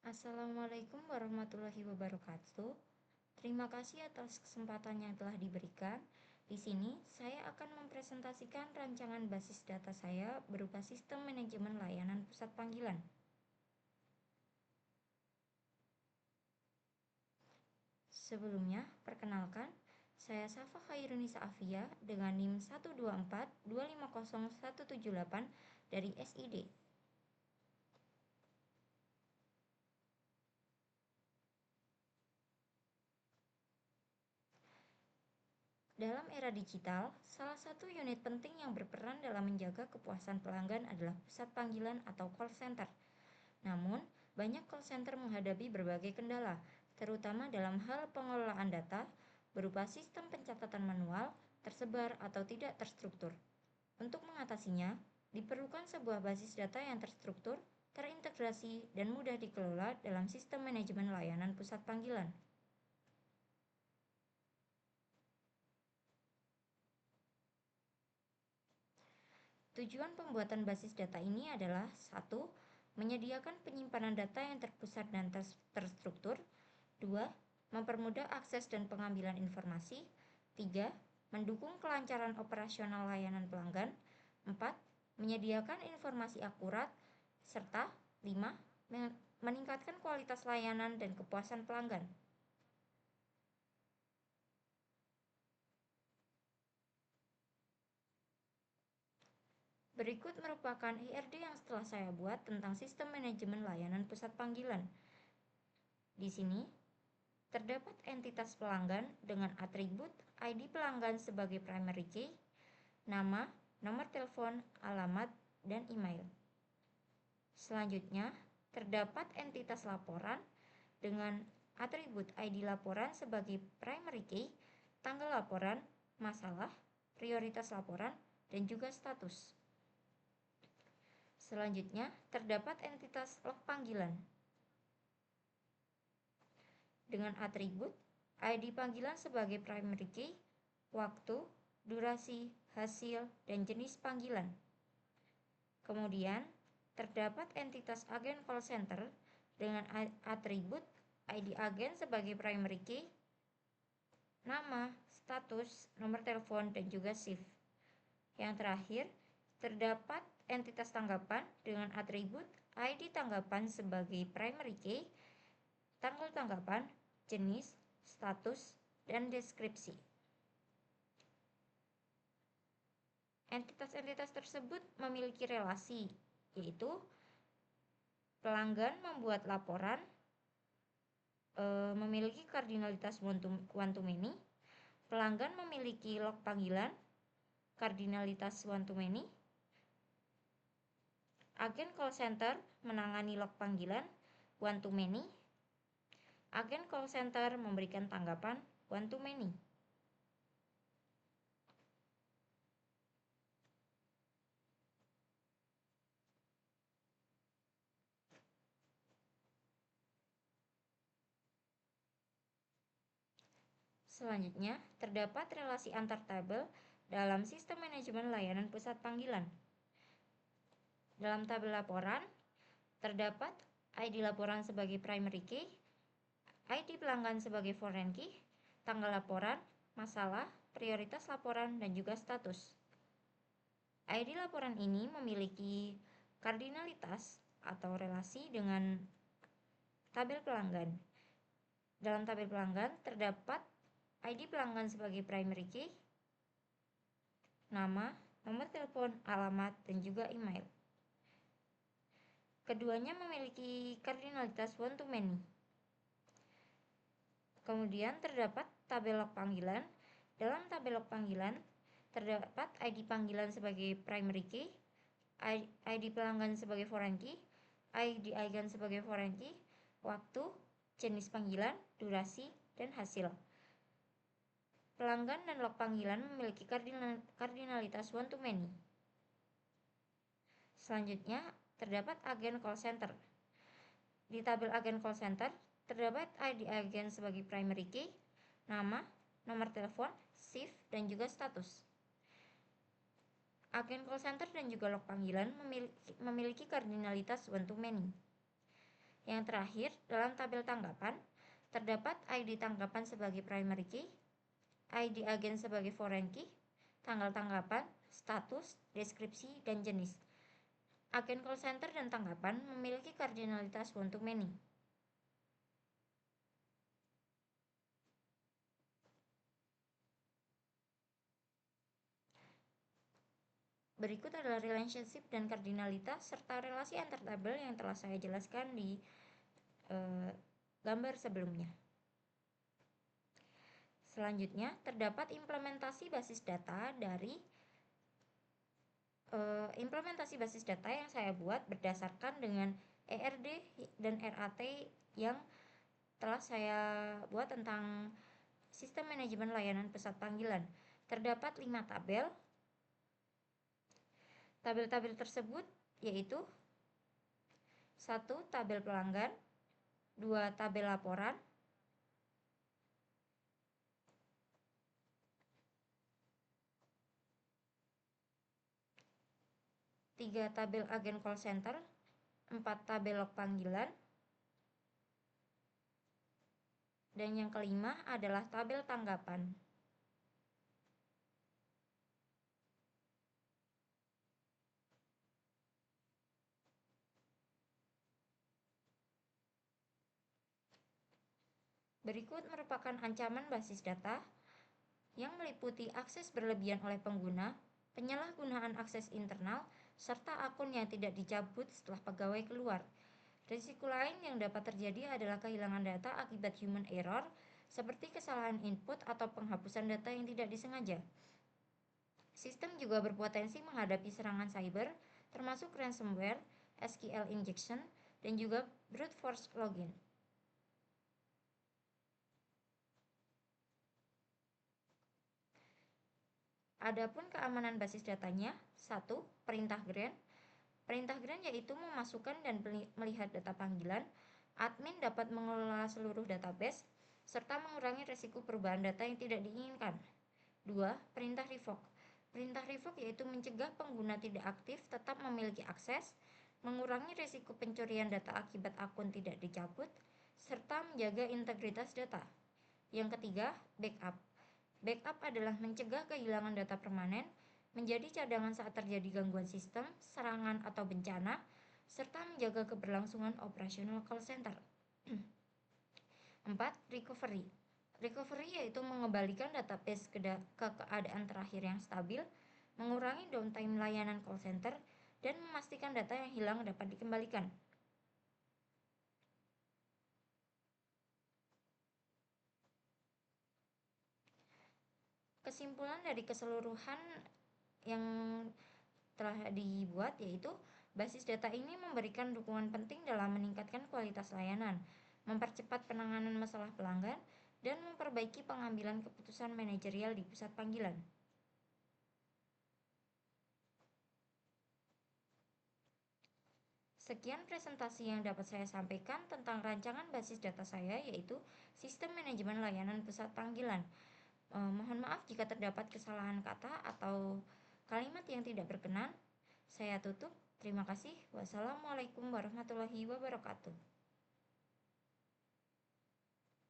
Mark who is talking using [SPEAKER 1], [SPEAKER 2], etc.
[SPEAKER 1] Assalamualaikum warahmatullahi wabarakatuh. Terima kasih atas kesempatan yang telah diberikan. Di sini, saya akan mempresentasikan rancangan basis data saya berupa sistem manajemen layanan pusat panggilan. Sebelumnya, perkenalkan, saya Safa Khairunisa Afia dengan NIM 124250178 dari SID. Dalam era digital, salah satu unit penting yang berperan dalam menjaga kepuasan pelanggan adalah pusat panggilan atau call center. Namun, banyak call center menghadapi berbagai kendala, terutama dalam hal pengelolaan data berupa sistem pencatatan manual, tersebar atau tidak terstruktur. Untuk mengatasinya, diperlukan sebuah basis data yang terstruktur, terintegrasi, dan mudah dikelola dalam sistem manajemen layanan pusat panggilan. Tujuan pembuatan basis data ini adalah 1. Menyediakan penyimpanan data yang terpusat dan terstruktur. 2. Mempermudah akses dan pengambilan informasi. 3. Mendukung kelancaran operasional layanan pelanggan. 4. Menyediakan informasi akurat. Serta 5. Meningkatkan kualitas layanan dan kepuasan pelanggan. Berikut merupakan IRD yang setelah saya buat tentang sistem manajemen layanan pusat panggilan. Di sini, terdapat entitas pelanggan dengan atribut ID pelanggan sebagai primary key, nama, nomor telepon, alamat, dan email. Selanjutnya, terdapat entitas laporan dengan atribut ID laporan sebagai primary key, tanggal laporan, masalah, prioritas laporan, dan juga status. Selanjutnya, terdapat entitas log panggilan dengan atribut ID panggilan sebagai primary key, waktu, durasi, hasil, dan jenis panggilan. Kemudian, terdapat entitas agen call center dengan atribut ID agen sebagai primary key, nama, status, nomor telepon, dan juga shift. Yang terakhir, terdapat entitas tanggapan dengan atribut ID tanggapan sebagai primary key, tanggal tanggapan, jenis, status, dan deskripsi. Entitas-entitas tersebut memiliki relasi, yaitu pelanggan membuat laporan, memiliki kardinalitas one to many, pelanggan memiliki log panggilan, kardinalitas one to many, agen call center menangani log panggilan one to many, agen call center memberikan tanggapan one to many. Selanjutnya, terdapat relasi antar tabel dalam sistem manajemen layanan pusat panggilan. Dalam tabel laporan, terdapat ID laporan sebagai primary key, ID pelanggan sebagai foreign key, tanggal laporan, masalah, prioritas laporan, dan juga status. ID laporan ini memiliki kardinalitas atau relasi dengan tabel pelanggan. Dalam tabel pelanggan terdapat ID pelanggan sebagai primary key, nama, nomor telepon, alamat, dan juga email. Keduanya memiliki kardinalitas one to many. Kemudian terdapat tabel log panggilan. Dalam tabel log panggilan terdapat ID panggilan sebagai primary key, ID pelanggan sebagai foreign key, ID agen sebagai foreign key, waktu, jenis panggilan, durasi, dan hasil. Pelanggan dan log panggilan memiliki kardinalitas one to many. Selanjutnya, terdapat agen call center. Di tabel agen call center, terdapat ID agen sebagai primary key, nama, nomor telepon, shift, dan juga status. Agen call center dan juga log panggilan memiliki kardinalitas one to many. Yang terakhir, dalam tabel tanggapan, terdapat ID tanggapan sebagai primary key, ID agen sebagai foreign key, tanggal tanggapan, status, deskripsi, dan jenis. Agen call center dan tanggapan memiliki kardinalitas one to many. Berikut adalah relationship dan kardinalitas serta relasi antar tabel yang telah saya jelaskan di gambar sebelumnya. Selanjutnya, terdapat implementasi basis data dari implementasi basis data yang saya buat berdasarkan dengan ERD dan RAT yang telah saya buat tentang sistem manajemen layanan pusat panggilan. Terdapat 5 tabel. Tabel-tabel tersebut yaitu 1. Tabel pelanggan, 2. Tabel laporan, 3. Tabel agen call center, 4. Tabel log panggilan, dan yang kelima adalah tabel tanggapan. Berikut merupakan ancaman basis data yang meliputi akses berlebihan oleh pengguna, penyalahgunaan akses internal, serta akun yang tidak dicabut setelah pegawai keluar. Risiko lain yang dapat terjadi adalah kehilangan data akibat human error, seperti kesalahan input atau penghapusan data yang tidak disengaja. Sistem juga berpotensi menghadapi serangan cyber, termasuk ransomware, SQL injection, dan juga brute force login. Adapun keamanan basis datanya, 1. Perintah grant. Perintah grant yaitu memasukkan dan melihat data panggilan. Admin dapat mengelola seluruh database, serta mengurangi risiko perubahan data yang tidak diinginkan. 2. Perintah revoke. Perintah revoke yaitu mencegah pengguna tidak aktif tetap memiliki akses, mengurangi risiko pencurian data akibat akun tidak dicabut, serta menjaga integritas data. Yang ketiga, backup. Backup adalah mencegah kehilangan data permanen, menjadi cadangan saat terjadi gangguan sistem, serangan atau bencana, serta menjaga keberlangsungan operasional call center. 4. Recovery. Recovery yaitu mengembalikan database ke keadaan terakhir yang stabil, mengurangi downtime layanan call center, dan memastikan data yang hilang dapat dikembalikan. Kesimpulan dari keseluruhan yang telah dibuat yaitu basis data ini memberikan dukungan penting dalam meningkatkan kualitas layanan, mempercepat penanganan masalah pelanggan, dan memperbaiki pengambilan keputusan manajerial di pusat panggilan. Sekian presentasi yang dapat saya sampaikan tentang rancangan basis data saya, yaitu sistem manajemen layanan pusat panggilan. Mohon maaf jika terdapat kesalahan kata atau kalimat yang tidak berkenan. Saya tutup. Terima kasih. Wassalamualaikum warahmatullahi wabarakatuh.